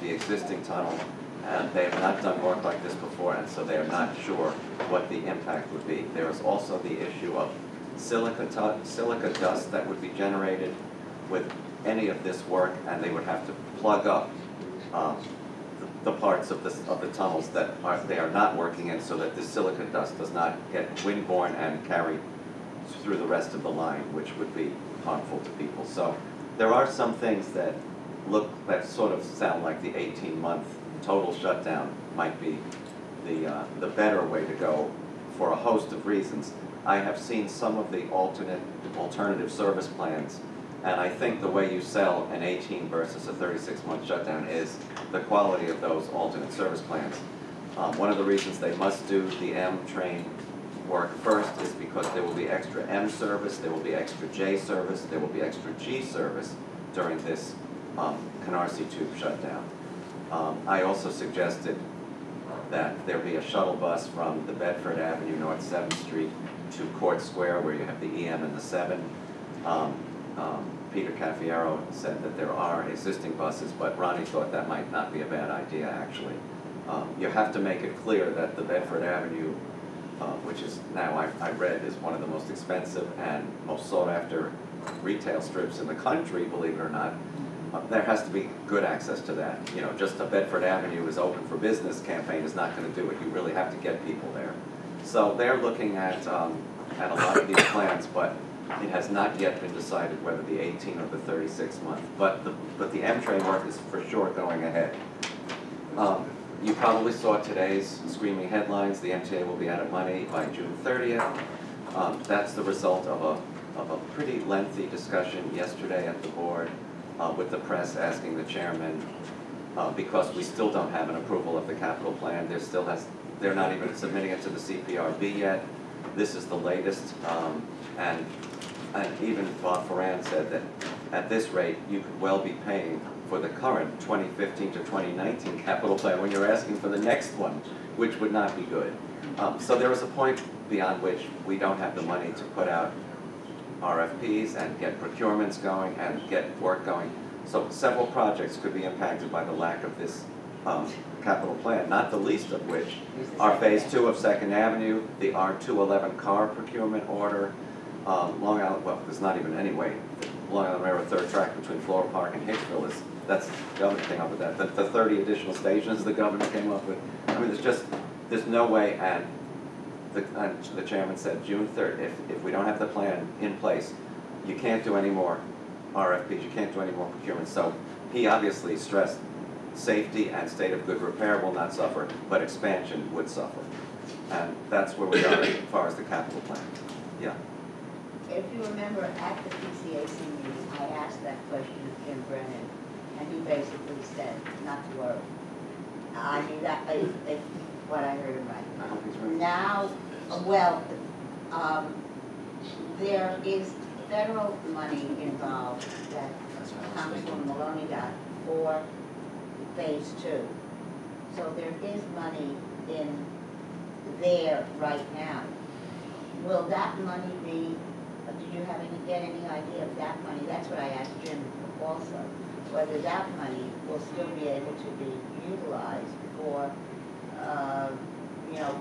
the existing tunnel, and they have not done work like this before, and so they are not sure what the impact would be. There is also the issue of silica dust that would be generated with any of this work, and they would have to plug up the parts of the tunnels that they are not working in, so that the silica dust does not get windborne and carry through the rest of the line, which would be harmful to people. So there are some things that sort of sound like the 18-month total shutdown might be the better way to go for a host of reasons. I have seen some of the alternative service plans, and I think the way you sell an 18 versus a 36-month shutdown is the quality of those alternate service plans. One of the reasons they must do the M train work first is because there will be extra M service, there will be extra J service, there will be extra G service during this Canarsie tube shutdown. I also suggested that there be a shuttle bus from the Bedford Avenue North 7th Street to Court Square, where you have the EM and the 7. Peter Caffiero said that there are existing buses, but Ronnie thought that might not be a bad idea, actually. You have to make it clear that the Bedford Avenue, which is now, I read, is one of the most expensive and most sought-after retail strips in the country, believe it or not. There has to be good access to that. You know, just a Bedford Avenue is open for business campaign is not going to do it. You really have to get people there. So they're looking at a lot of these plans, but it has not yet been decided whether the 18 or the 36 month. But the M train work is for sure going ahead. You probably saw today's screaming headlines. The MTA will be out of money by June 30th. That's the result of a pretty lengthy discussion yesterday at the board with the press asking the chairman, because we still don't have an approval of the capital plan. They're not even submitting it to the CPRB yet. This is the latest, and even Bob Foran said that at this rate you could well be paying for the current 2015 to 2019 capital plan when you're asking for the next one, which would not be good. So there is a point beyond which we don't have the money to put out RFPs and get procurements going and get work going. So several projects could be impacted by the lack of this capital plan, not the least of which are Phase 2 of 2nd Avenue, the R211 car procurement order, Long Island, well, there's not even any way. Long Island Railroad third track between Floral Park and Hicksville that's the governor came up with that. The 30 additional stations the governor came up with. I mean, there's no way, and the chairman said June 3rd, if we don't have the plan in place, you can't do any more RFPs, you can't do any more procurement. So he obviously stressed safety and state of good repair will not suffer, but expansion would suffer. And that's where we are as far as the capital plan. Yeah. If you remember at the PCAC meeting, I asked that question of Jim Brennan, and he basically said not to worry. I mean, that is what I heard him right. I hope he's right. Now, well, there is federal money involved that Congresswoman Maloney got for Phase 2. So there is money in there right now. Will that money be, did you get any idea of that money? That's what I asked Jim also, whether that money will still be able to be utilized for, you know,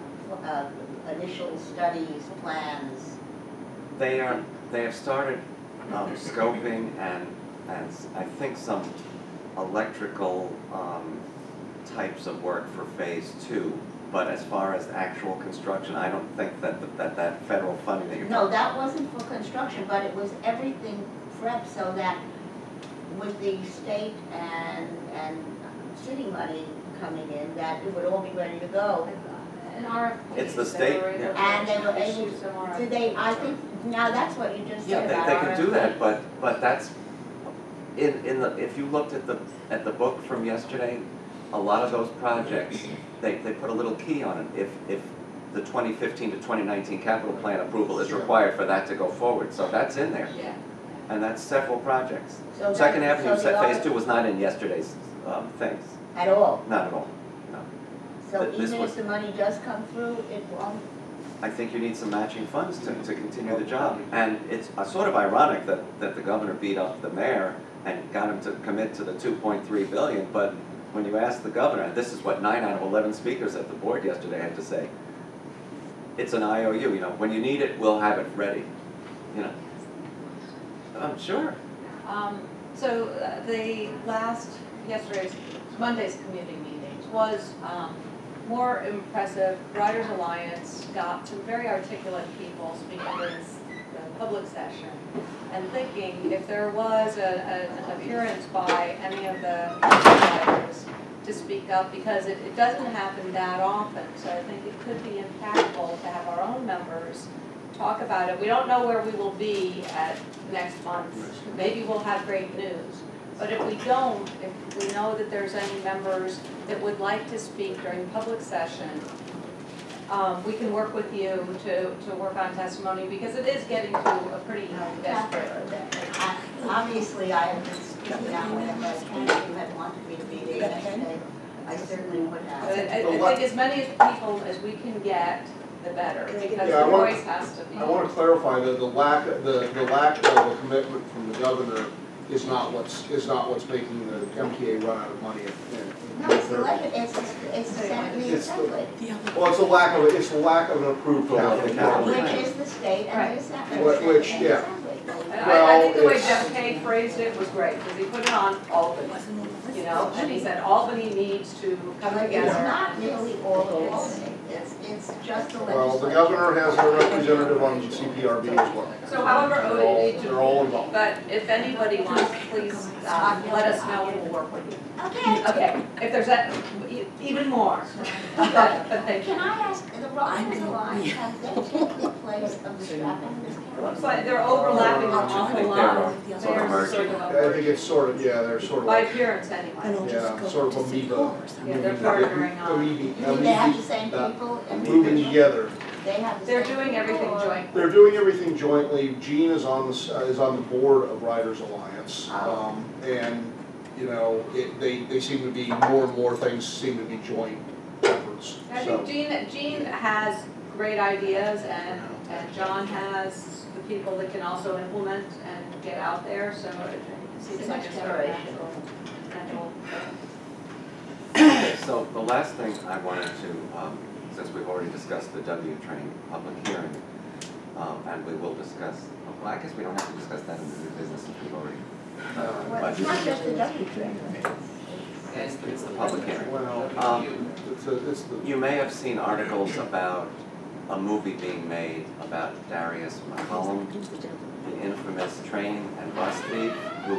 initial studies, plans. They have started scoping and I think some electrical types of work for Phase 2. But as far as actual construction, I don't think that federal funding that you're No, that wasn't for construction, but it was everything prepped so that with the state and city money coming in, that it would all be ready to go. An RFP. It's the state, yeah. And they were able to, did they, I think, now that's what you just said. Yeah, they can do that, but that's, if you looked at the book from yesterday, a lot of those projects, they put a little key on it if the 2015 to 2019 capital plan approval is required for that to go forward. So that's in there. Yeah. And that's several projects. So Second Avenue Phase 2 was not in yesterday's things. At all? Not at all, no. So even if the money does come through, it won't? I think you need some matching funds to continue the job. And it's sort of ironic that the governor beat up the mayor and got him to commit to the $2.3 billion, but when you ask the governor, and this is what 9 out of 11 speakers at the board yesterday had to say, it's an IOU, you know, when you need it, we'll have it ready, you know. I'm sure. So Monday's community meetings was more impressive. Riders Alliance got some very articulate people speaking in the public session and thinking if there was an appearance by any of the riders to speak up, because it doesn't happen that often. So I think it could be impactful to have our own members talk about it. We don't know where we will be at next month. Maybe we'll have great news. But if we don't, if we know that there's any members that would like to speak during public session, we can work with you to work on testimony, because it is getting to a pretty desperate. Obviously, I have been speaking out whenever I can. If you had wanted me to be there yesterday, I certainly would have. I think as many people as we can get, the better, because Yeah, the voice has to be. I want to clarify that the lack of a commitment from the governor is not what's making the MTA run out of money. No, it's the assembly. Well, it's the lack of an approved capital. Which is the state and the assembly. Which, yeah. And I think the way Jeff Kay phrased it was great, because he put it on Albany, you know, and he said Albany needs to come together. It's not really all of Albany, it's just the legislature. Well, the governor has a representative on CPRB as well. So however, They're all involved. but if anybody wants, please let us know and we'll work with you. Okay. Okay, if there's even more. But thank you. Can I ask, the Riders Alliance, have they taken the place of the strapping this It looks like they're overlapping an awful lot. They're They're sort of I think it's sort of, yeah, they're sort of by like, appearance anyway. yeah, sort of amoeba. Yeah, they're partnering on. You mean they have the same people? Moving together. They have the They're same doing people, everything or- jointly. They're doing everything jointly. Gene is on the board of Riders Alliance, and you know they seem to be more and more things seem to be joint efforts. I So, think Gene has great ideas, and John has the people that can also implement and get out there, so it seems like it's very natural. Okay, so the last thing I wanted to, since we've already discussed the W train public hearing, and we will discuss, well, I guess we don't have to discuss that in the new business since we've already. Well, it's not just the W train. It's the public hearing. well, it's the You may have seen articles about a movie being made about Darius McCollum, the infamous train and bus thief who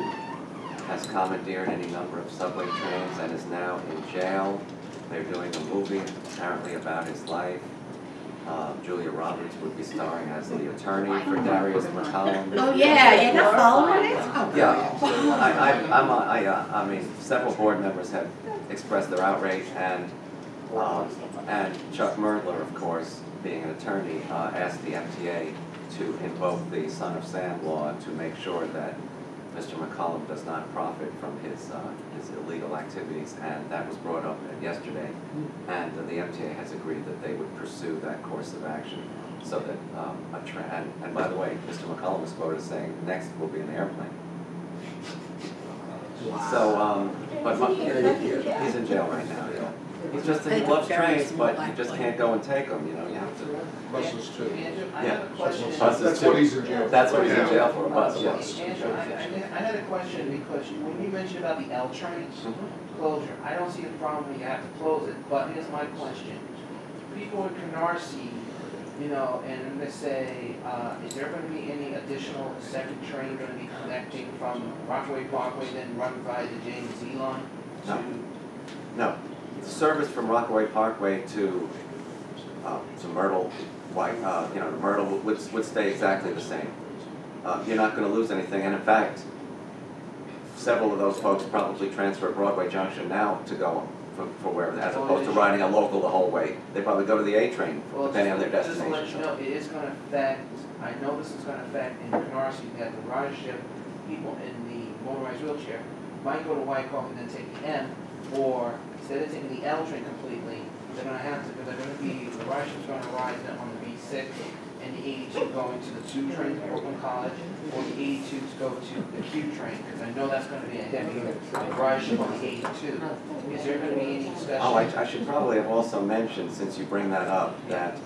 has commandeered any number of subway trains and is now in jail. They're doing a movie apparently about his life. Julia Roberts would be starring as the attorney for Darius McCollum. Oh, yeah, you're not following it? Yeah, I mean, several board members have expressed their outrage, and Chuck Merdler, of course, being an attorney, asked the MTA to invoke the Son of Sam law to make sure that Mr. McCollum does not profit from his illegal activities, and that was brought up yesterday. And the MTA has agreed that they would pursue that course of action, so that and by the way, Mr. McCollum is quoted as saying, "Next will be an airplane." So, he's in jail right now. Yeah. He's just he loves trains, but you just can't go and take them. You know, you have to. buses too. Andrew, I Yeah. have a question. Buses That's too. what he's in jail for. That's what he's in Yeah. jail for, a bus. Yes. Andrew, I had a question, because when you mentioned about the L trains closure, I don't see a problem when you have to close it, but here's my question. People in Canarsie, you know, and they say, is there gonna be any additional second train gonna be connecting from Rockaway Parkway, then run by the James Z line? No. No. Service from Rockaway Parkway to Myrtle, Myrtle would stay exactly the same. You're not going to lose anything, and in fact, several of those folks probably transfer at Broadway Junction now to go for wherever, as opposed to riding a local the whole way. They probably go to the A train, Well, depending on their just to let destination. you know, it is gonna affect, I know this is gonna affect in Canarsie, that the ridership, people in the motorized wheelchair might go to Wyckoff and then take the M, or instead of taking the L train completely, they're gonna have to, because they're gonna be, the ridership's gonna rise on the B6 and the 82 going to the 2 train to Brooklyn College, or the 82 to go to the Q train? Because I know that's gonna be a heavy ridership on the 82. Is there gonna be any discussion? Oh, I should probably have also mentioned, since you bring that up, that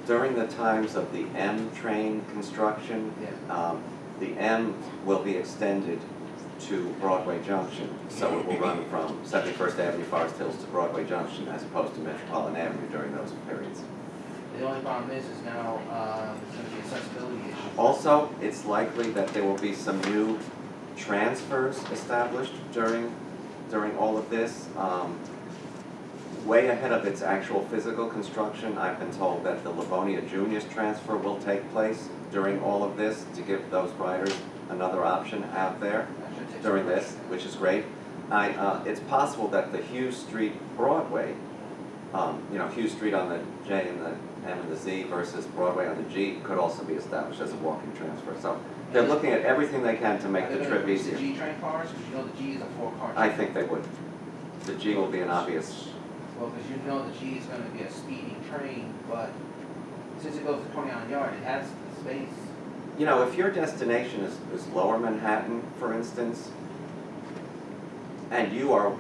during the times of the M train construction, the M will be extended to Broadway Junction, so it will run from 71st Avenue, Forest Hills to Broadway Junction as opposed to Metropolitan Avenue during those periods. The only problem is now, there's gonna be accessibility issue. Also, it's likely that there will be some new transfers established during all of this. Way ahead of its actual physical construction, I've been told that the Livonia Juniors transfer will take place during all of this to give those riders another option out there during this, which is great. It's possible that the Hughes Street Broadway, Hughes Street on the J and the M and the Z versus Broadway on the G could also be established as a walking transfer. So they're looking at everything they can to make the trip easier. The G train cars, because you know the G is a 4-car train. I think they would. The G will be an obvious. Well, because you know the G is going to be a speeding train, but since it goes to 29 yard, it has the space. You know, if your destination is Lower Manhattan, for instance, and you are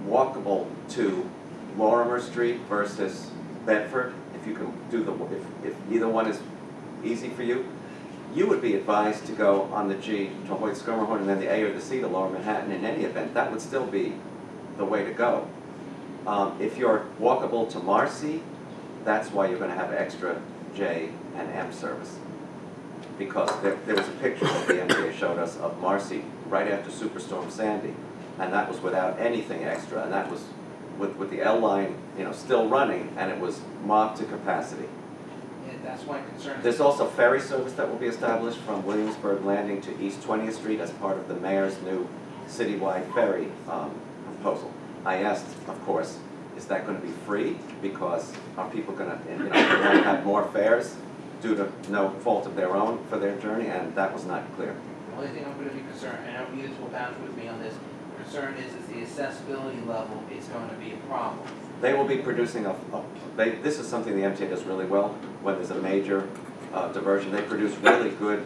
walkable to Lorimer Street versus Bedford, if you can do if either one is easy for you, you would be advised to go on the G to Hoyt Schermerhorn and then the A or the C to Lower Manhattan in any event. That would still be the way to go. If you're walkable to Marcy, that's why you're going to have extra J and M service. Because there was a picture that the MTA showed us of Marcy right after Superstorm Sandy, and that was without anything extra, and that was with the L line, still running, and it was mobbed to capacity. And that's my concern. There's also ferry service that will be established from Williamsburg Landing to East 20th Street as part of the mayor's new citywide ferry proposal. I asked, of course, is that going to be free? Because are people going to, have more fares due to no fault of their own for their journey? And that was not clear. The only thing I'm going to be concerned, and I hope you will bounce with me on this, the concern is the accessibility level is going to be a problem. They will be producing this is something the MTA does really well when there's a major diversion. They produce really good,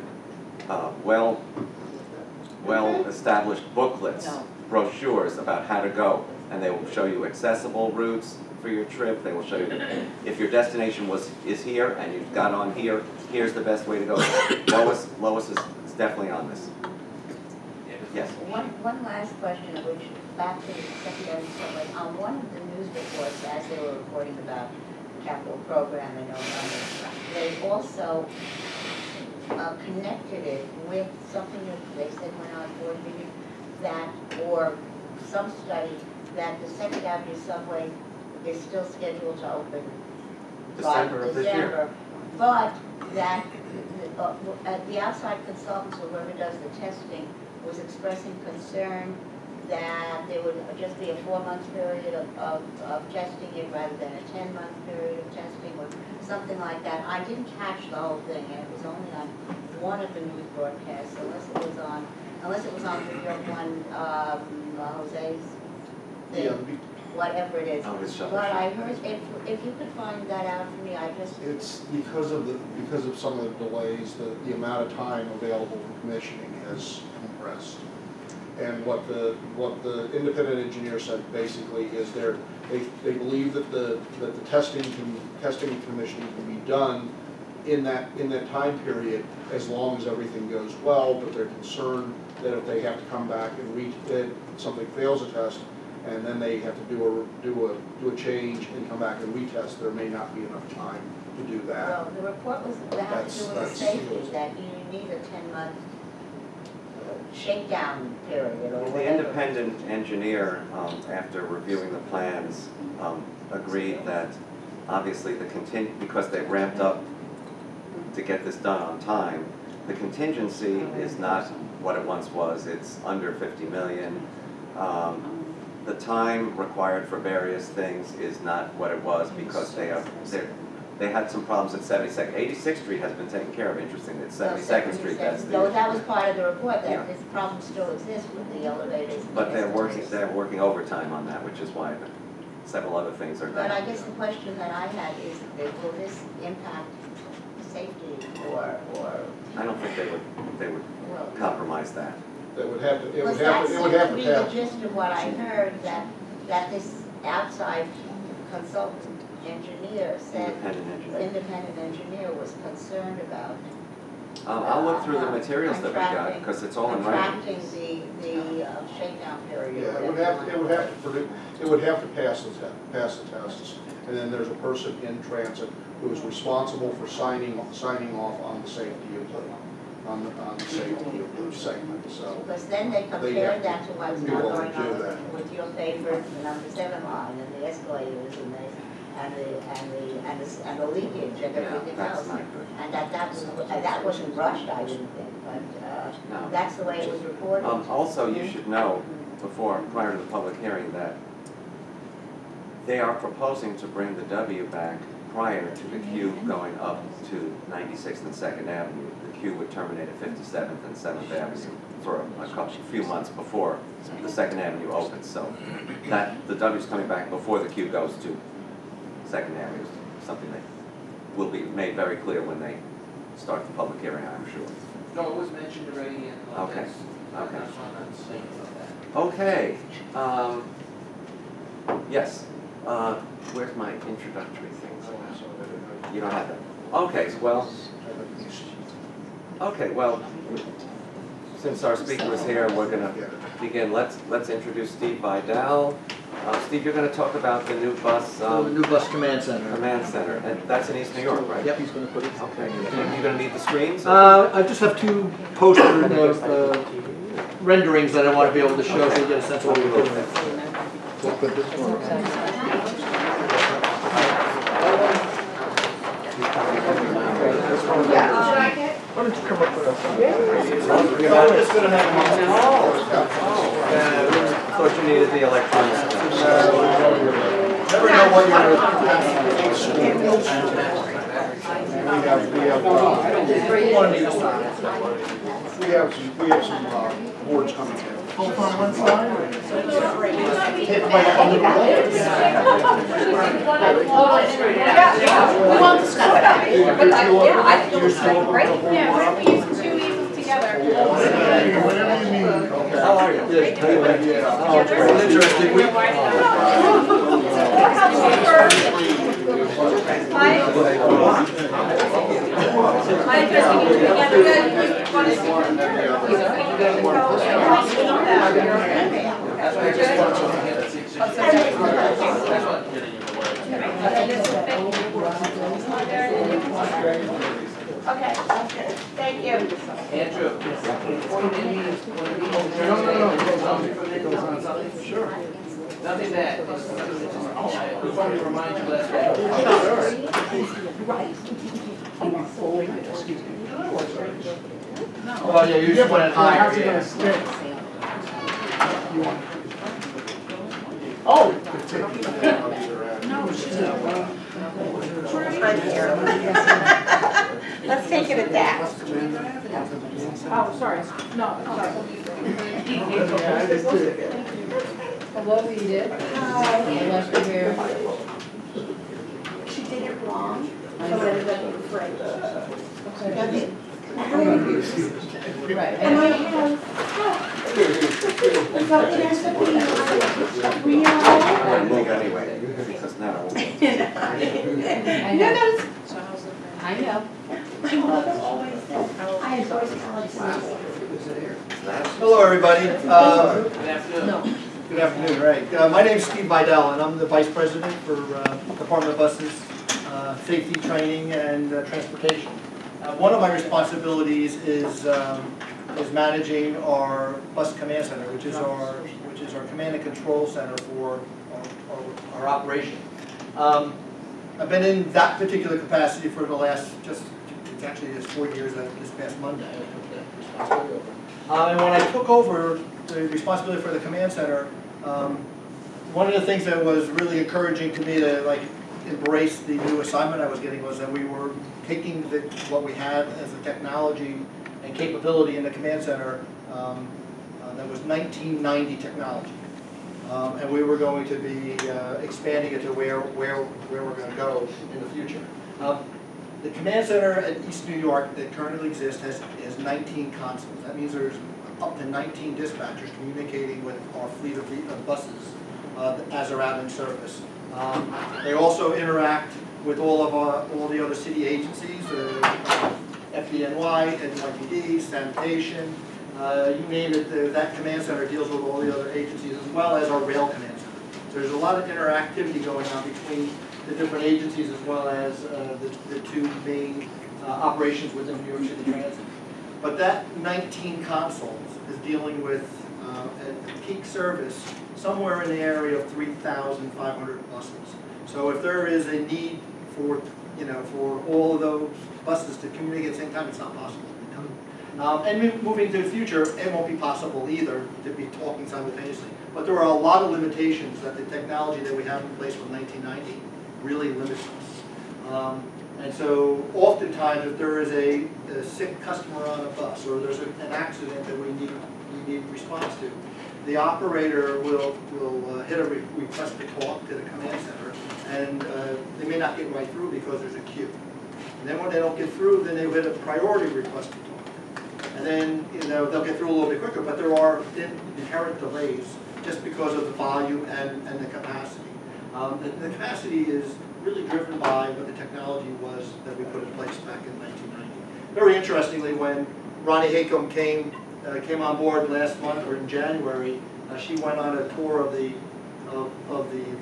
well-established booklets, brochures about how to go. And they will show you accessible routes for your trip. They will show you if your destination is here and you got on here, here's the best way to go. Lois is definitely on this. Yes. One last question, which back to the secondary subway. On one of the news reports, as they were reporting about the capital program and all that, they also connected it with something that they said went on board meeting or some study that the Second Avenue subway is still scheduled to open December of this year. But that the outside consultants, or whoever does the testing, was expressing concern that there would just be a 4-month period of testing it rather than a 10-month period of testing or something like that. I didn't catch the whole thing, and it was only on one of the news broadcasts, unless it was on your one, Jose's thing, whatever it is. But I heard, if you could find that out for me, It's because of some of the delays, the amount of time available for commissioning has compressed. And what the independent engineer said basically is they believe that the testing and commissioning can be done in that time period as long as everything goes well, but they're concerned that if they have to come back and something fails a test, and then they have to do a change and come back and retest, there may not be enough time to do that. Well, the report was about to do with safety, that you need a 10-month shakedown period or whatever. The independent engineer, after reviewing the plans, agreed that obviously because they've ramped up to get this done on time, the contingency is not what it once was. It's under 50 million. The time required for various things is not what it was because they had some problems at 72nd. 86th Street has been taken care of, interestingly. At 72nd Street, that's the... No, that was part of the report, that this problem still exists with the elevators. But they're working overtime on that, which is why several other things are done. But I guess the question that I had is, will this impact safety or, I don't think they would well. compromise that. That would have to, it Because would have that to, it would seemed have to to be the pass. gist of what I heard, that this outside consultant engineer said, Independent engineer. independent engineer was concerned about. I'll look through the materials that we got, because it's all in writing. Contracting the shakedown period. Yeah, or it would have, whatever it you would wanna have to produce, it would have to pass the tests. And then there's a person in transit who is responsible for signing off on the safety of the safety of the segment, so. Because then they compared that to what's be now willing going to do on that. with your favorite, the number 7 line, and the escalators, and the leakage and Yeah, everything that's else. not good. And that wasn't rushed, I didn't think, but No. that's the way it was reported. Also, you should know, prior to the public hearing, that they are proposing to bring the W back prior to the Q going up to 96th and 2nd Avenue. The Q would terminate at 57th and 7th Avenue for a few months before the 2nd Avenue opens. So that, the W's coming back before the Q goes to 2nd Avenue, is something that will be made very clear when they start the public hearing, I'm sure. No, it was mentioned already in the Okay. last, Okay. that's why I'm not saying about that. Okay, yes, where's my introductory things? You don't have that? Okay, well, since our speaker is here, we're gonna begin. Let's introduce Steve Vidal. Steve, you're gonna talk about the new bus, The new bus command center. command center, and that's in East New York, right? Yep, he's gonna put it. Okay, you're gonna need the screens? I just have two poster renderings that I want to be able to show so you get a sense of what we're doing. We'll put this one. Why don't you come up with us? I'm just gonna have Thought you needed the electronic stuff. Never know what you're. We have some boards coming in. Both on one side? We want to stuff it out. But yeah, I think it looks great. Yeah, what if we use 2 easels together? Whatever you need. How are you? It's an interesting week. My interesting you together, good. You want to That's why I just want to get a 6. That's Okay, thank you. Andrew, Sure. nothing bad. We want to remind you last week. Well, yeah, you just want to How's it gonna stick? Oh. Let's take it at that. Oh, sorry. No, sorry. Hello, Edith. Hi. Left her here. She did it wrong, so everybody was afraid. Okay. Right. And I have, we I move anyway, because now. I know. My mother always said, I enjoy college. Hello, everybody. Good afternoon. No. Good afternoon, right. My name's Steve Vidal, and I'm the Vice President for Department of Buses, Safety Training, and Transportation. One of my responsibilities is managing our bus command center, which is our command and control center for our operation. I've been in that particular capacity for the last it's 4 years. This past Monday, I took that responsibility over. And when I took over the responsibility for the command center, one of the things that was really encouraging to me to embrace the new assignment I was getting was that we were taking what we had as a technology and capability in the command center that was 1990 technology, and we were going to be expanding it to where we're going to go in the future. The command center at East New York that currently exists has 19 consoles. That means there's up to 19 dispatchers communicating with our fleet of buses as they're out in service. They also interact with all the other city agencies, FDNY, NYPD, sanitation, you name it. That command center deals with all the other agencies as well as our rail command center. So there's a lot of interactivity going on between the different agencies as well as the two main operations within New York City Transit. But that 19 consoles is dealing with at peak service somewhere in the area of 3,500 buses. So if there is a need for, for all of those buses to communicate at the same time, it's not possible to be done. And moving to the future, it won't be possible either to be talking simultaneously. But there are a lot of limitations that the technology that we have in place from 1990 really limits us. And so oftentimes if there is a sick customer on a bus or there's an accident that we need response to, the operator will hit a request to talk to the command center, and they may not get right through because there's a queue. And then when they don't get through, then they hit a priority request to talk. And then they'll get through a little bit quicker, but there are inherent delays just because of the volume and the capacity. The capacity is really driven by what the technology was that we put in place back in 1990. Very interestingly, when Ronnie Haycomb came on board last month or in January, she went on a tour of the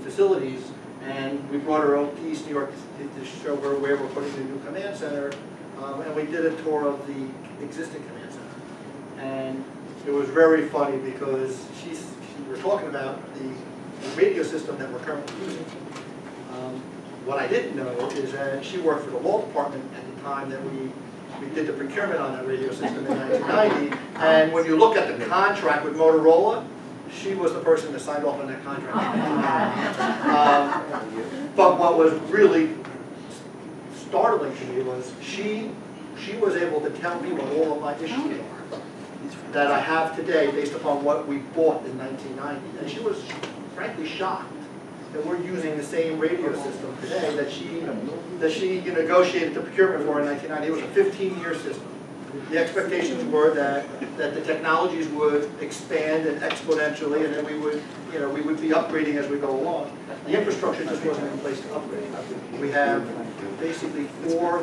facilities, and we brought her out to East New York to show her where we're putting the new command center, and we did a tour of the existing command center. And it was very funny because we were talking about the radio system that we're currently using. What I didn't know is that she worked for the law department at the time that we did the procurement on that radio system in 1990. And when you look at the contract with Motorola, she was the person that signed off on that contract. But what was really startling to me was she was able to tell me what all of my issues are that I have today based upon what we bought in 1990. And she was frankly shocked that we're using the same radio system today that she negotiated the procurement for in 1990. It was a 15-year system. The expectations were that the technologies would expand and exponentially, and then we would be upgrading as we go along. The infrastructure just wasn't in place to upgrade. We have basically 4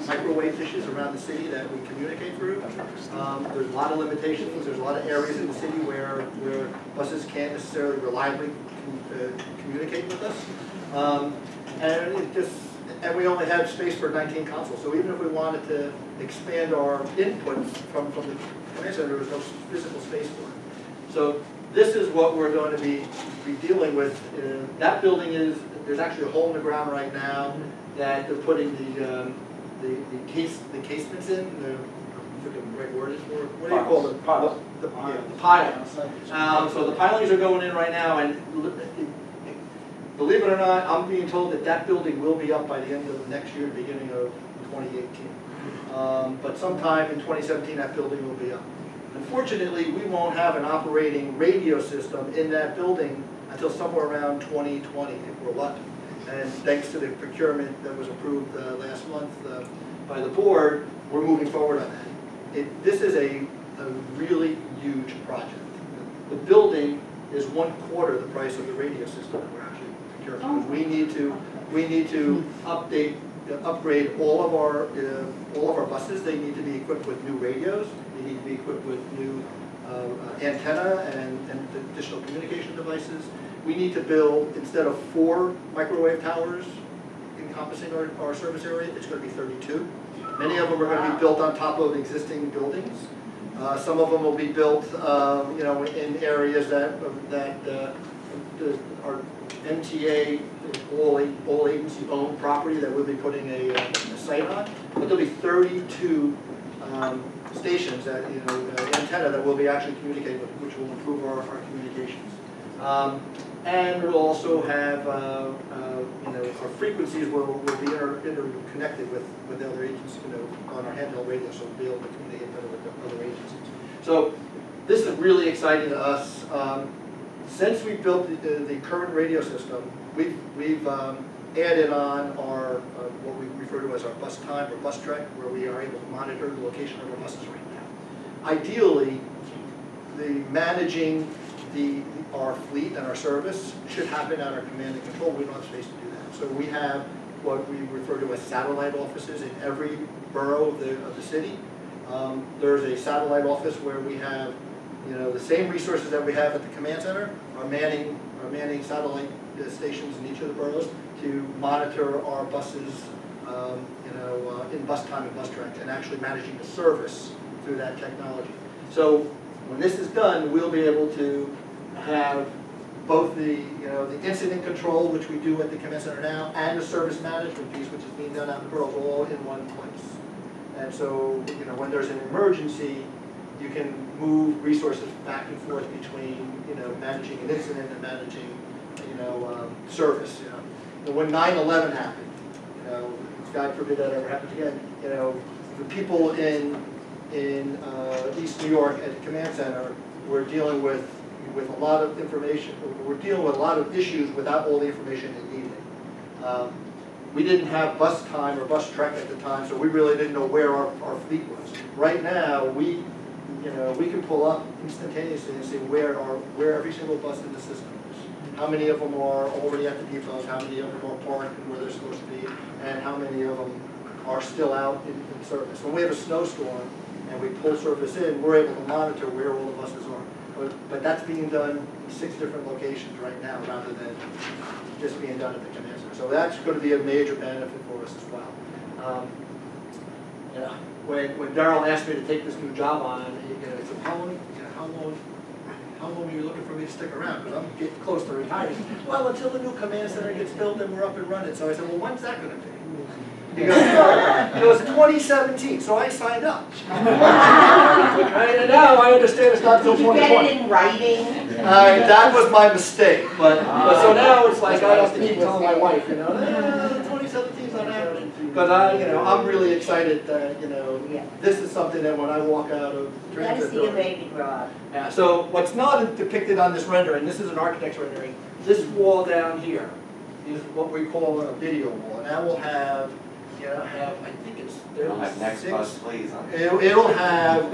microwave dishes around the city that we communicate through. There's a lot of limitations. There's a lot of areas in the city where buses can't necessarily reliably communicate with us. And we only have space for 19 consoles. So even if we wanted to expand our inputs from the command center, there was no physical space for it. So this is what we're going to be dealing with. That building there's actually a hole in the ground right now that they're putting the casements in. I forget what the right word is for it. What do you call it? The pilings. So the pilings are going in right now, and believe it or not, I'm being told that building will be up by the end of next year, beginning of 2018. But sometime in 2017, that building will be up. Unfortunately, we won't have an operating radio system in that building until somewhere around 2020, if we're lucky. And thanks to the procurement that was approved last month by the board, we're moving forward on that. This is a really huge project. The building is 1/4 the price of the radio system that we're actually procuring. We need to upgrade all of our buses. They need to be equipped with new radios. They need to be equipped with new antenna and additional communication devices. We need to build, instead of 4 microwave towers encompassing our service area, it's going to be 32. Many of them are going to be built on top of existing buildings. Some of them will be built, in areas that are MTA, all agency-owned property that we'll be putting a site on. But there'll be 32 stations that antenna that we'll be actually communicating with, which will improve our communications. And we'll also have, our frequencies will be interconnected with other agencies, on our handheld radio, so we'll be able to communicate better with the other agencies. So this is really exciting to us. Since we built the current radio system, we've added on our, what we refer to as our bus time or bus trek, where we are able to monitor the location of our buses right now. Ideally, the managing our fleet and our service should happen at our command and control. We don't have space to do that. So we have what we refer to as satellite offices in every borough of the city. There's a satellite office where we have, the same resources that we have at the command center are manning satellite stations in each of the boroughs to monitor our buses, in bus time and bus trek, and actually managing the service through that technology. So when this is done, we'll be able to have both the incident control, which we do at the command center now, and the service management piece, which is being done out in the boroughs, all in one place. And so, when there's an emergency, you can move resources back and forth between, managing an incident and managing, service. And when 9/11 happened, God forbid that ever happens again, the people in East New York at the command center were dealing with a lot of information. We're dealing with a lot of issues without all the information they needed. We didn't have bus time or bus trek at the time, so we really didn't know where our fleet was. Right now, we can pull up instantaneously and see where every single bus in the system is. How many of them are already at the depots, how many of them are parked where they're supposed to be, and how many of them are still out in service. When we have a snowstorm and we pull service in, we're able to monitor where all the buses are. But that's being done in 6 different locations right now, rather than just being done at the command center. So that's going to be a major benefit for us as well. When Darrell asked me to take this new job on, he said, how long are you looking for me to stick around? Because I'm getting close to retiring. Well, until the new command center gets built and we're up and running. So I said, well, when's that going to be? He goes, 2017, so I signed up. And now I understand it's not until 2020. Did you get it in writing? That was my mistake, but so now it's like I have to keep telling my wife, 2017 is not happening. Because I'm really excited that this is something that when I walk out of transit. Let us see a baby grow up. Yeah. So what's not depicted on this rendering, this is an architect's rendering. This wall down here is what we call a video wall, and that will have. I think it's 36. It'll have next bus, please. It'll have.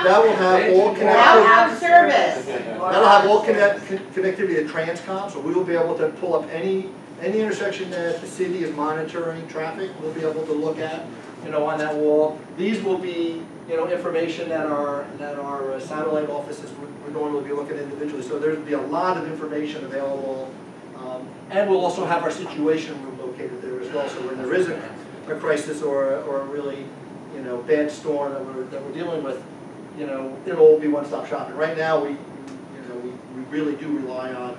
That will have all connectivity. Now have service. That'll have all connectivity to Transcom, so we will be able to pull up any intersection that the city is monitoring traffic. We'll be able to look at, on that wall. These will be, information that our satellite offices would normally be looking at individually. So there'll be a lot of information available. And we'll also have our situation room located there as well, so when there isn't a crisis or a really, bad storm that we're dealing with, it'll all be one-stop shopping. Right now, we really do rely on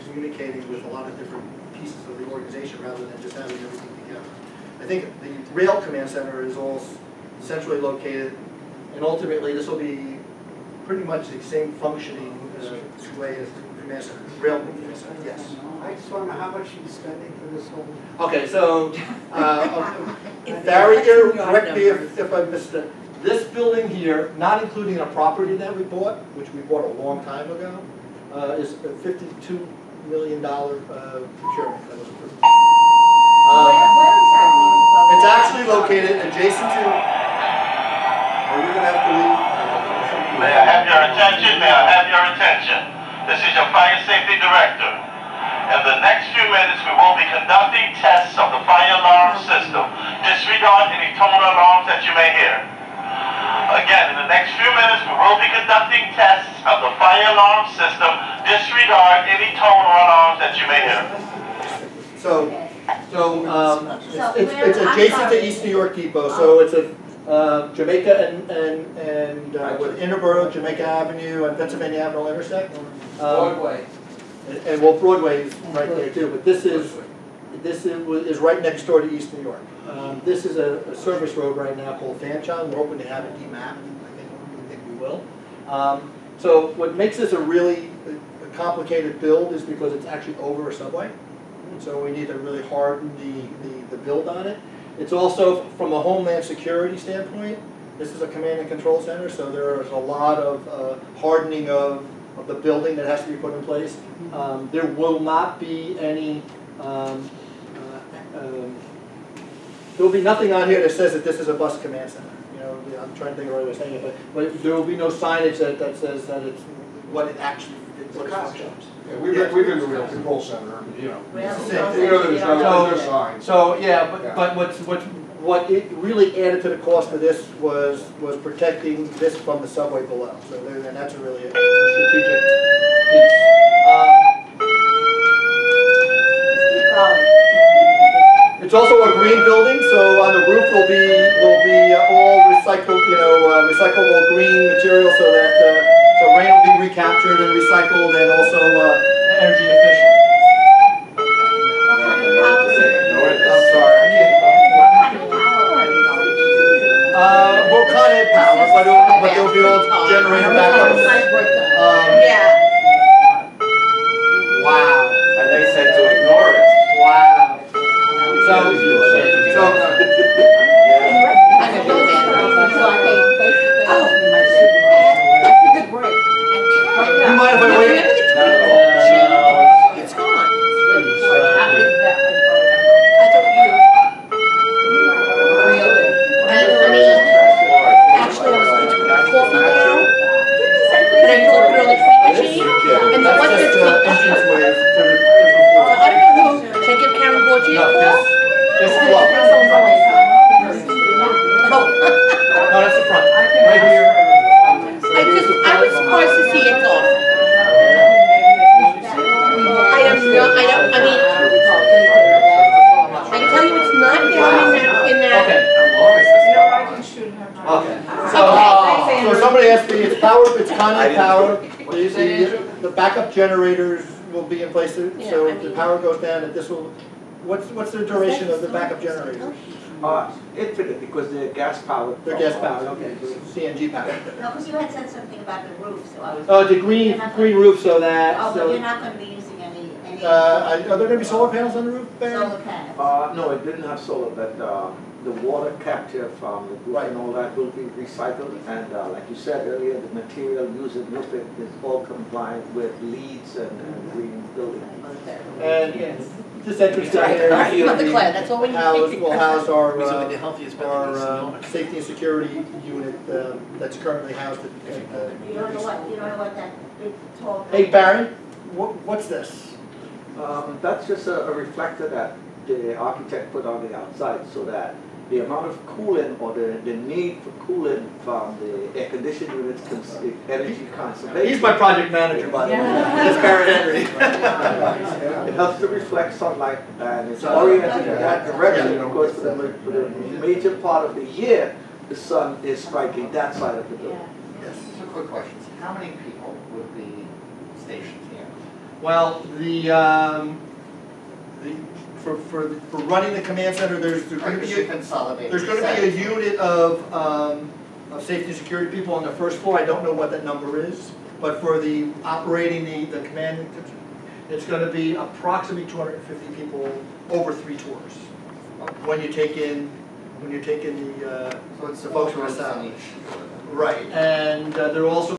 communicating with a lot of different pieces of the organization rather than just having everything together. I think the rail command center is all centrally located, and ultimately this will be pretty much the same functioning way as the command center, rail command center. Yes. I just want to know how much you're spending for this whole. Okay, so Barry here, correct me if I missed it. This building here, not including a property that we bought, which we bought a long time ago, is a $52 million procurement that was approved. Where exactly is it located? It's actually located adjacent to. Are we gonna have to leave? May I have your attention? May I have your attention? This is your fire safety director. In the next few minutes, we will be conducting tests of the fire alarm system. Disregard any tone alarms that you may hear. Again, in the next few minutes, we will be conducting tests of the fire alarm system. Disregard any tone or alarms that you may hear. It's adjacent to East New York Depot, so it's a Jamaica and with Interborough, Jamaica Avenue, and Pennsylvania Avenue intersect. Broadway. And well, Broadway is right there too, but this is right next door to East New York. This is a service road right now called Fanchon. We're hoping to have it demapped. I think we will. So what makes this a really complicated build is because it's actually over a subway. So we need to really harden the build on it. It's also, from a homeland security standpoint, this is a command and control center, so there's a lot of hardening of the building that has to be put in place. There will not be any, there will be nothing on here that says that this is a bus command center. You know, I'm trying to think of the right way of saying it, but there will be no signage that says that it's what it actually, what it functions. Yeah, we've been to the control center, you know. Well, Same thing. You know, there's no sign. So, yeah, Yeah. but what it really added to the cost of this was protecting this from the subway below. So there, and that's really a strategic piece. Keep going. It's also a green building, so on the roof will be all recycled, recyclable green material, so that so rain will be recaptured and recycled, and also energy efficient. I'm sorry, I can't. We'll cut it power, but they'll be all generated back up. Yeah. Wow. And they said to ignore it. Wow. So you mind if I wait? It's gone. Actually, I was going to put coffee down, and I told her on the tree machine, and the one That's that's just entrance way to the I don't know who, should I give Karen Gorgie a No, call? just flow. No, that's the front, right here. I was surprised to see it go. I am not, I mean, I can tell you it's not down in that. Okay. Okay. So somebody asked me, it's power, it's conduit power. The backup generators will be in place, so if the power goes down, and this will, what's the duration of the backup generators? Infinite, because they're gas powered. They're gas powered, okay, CNG powered. No, because you had said something about the roof, so I was. Oh, the green roof, so that, Oh, but so, you're not gonna be using any are there gonna be solar panels on the roof, Barry? solar panels? No, it didn't have solar, but the water capture from the roof Right. and all that will be recycled. And like you said earlier, the material used in roofing is all compliant with LEEDs and green building. And this entrance down here Not the clay, that's all we need. will house our, These will be the healthiest buildings in Norfolk. safety and security unit, that's currently housed at. You don't know what that big tall. Hey, Barry, what's this? That's just a reflector that the architect put on the outside, so that the amount of cooling or the need for cooling from the air conditioning units, energy conservation. He's my project manager, by the way. That's Barry Henry. It helps to reflect sunlight, and it's oriented in that direction, because for the major part of the year, the sun is striking that side of the building. Two quick questions. How many people would be stationed here? Well, for running the command center, there's going to be Consolidated. there's going to be a unit of safety and security people on the first floor. I don't know what that number is, but for the operating the command, it's going to be approximately 250 people over 3 tours. When you take in the So it's folks from the south. each. Right, and there will also